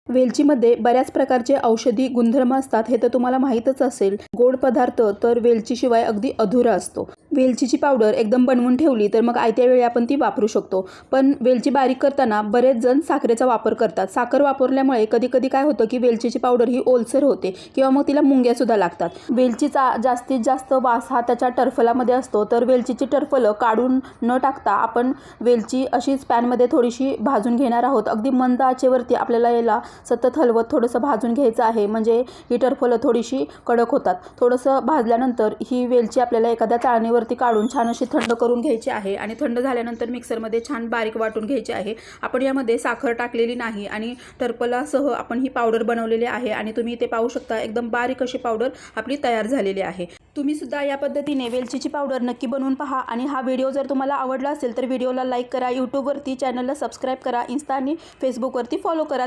वेलचीमध्ये बऱ्याच प्रकारचे औषधी गुणधर्म असतात हे तर तुम्हाला माहीतच असेल। गोड पदार्थ तर वेलचीशिवाय अगदी अधुरा असतो। वेलचीची पावडर एकदम बनवून ठेवली तर मग आयत्या वेळी आपण ती वापरू शकतो। पण वेलची बारीक करताना बरेच जण साखरेचा वापर करतात। साखर वापरल्यामुळे कधी काय होतं की वेलचीची पावडर ही ओलसर होते किंवा मग तिला मुंग्या सुद्धा लागतात। वेलचीचा जास्तीत जास्त वास हा त्याच्या टरफलामध्ये असतो, तर वेलचीची टरफलं काढून न टाकता आपण वेलची अशीच पॅनमध्ये थोडीशी भाजून घेणार आहोत। अगदी मंद आचेवरती आपल्याला याला सतत हलवत थोडंसं भाजून घ्यायचं आहे, म्हणजे ही टरफलं थोडीशी कडक होतात। थोडंसं भाजल्यानंतर ही वेलची आपल्याला एखाद्या चाळणीवरती काढून छान अशी थंड करून घ्यायची आहे आणि थंड झाल्यानंतर मिक्सरमध्ये छान बारीक वाटून घ्यायची आहे। आपण यामध्ये साखर टाकलेली नाही आणि टरफलासह आपण ही पावडर बनवलेली आहे आणि तुम्ही इथे पाहू शकता एकदम बारीक अशी पावडर आपली तयार झालेली आहे। तुम्ही सुद्धा या पद्धतीने वेलचीची पावडर नक्की बनवून पहा आणि हा व्हिडिओ जर तुम्हाला आवडला असेल तर व्हिडिओला लाईक करा, यूट्यूबवरती चॅनलला सबस्क्राईब करा, इंस्टा आणि फेसबुकवरती फॉलो करा।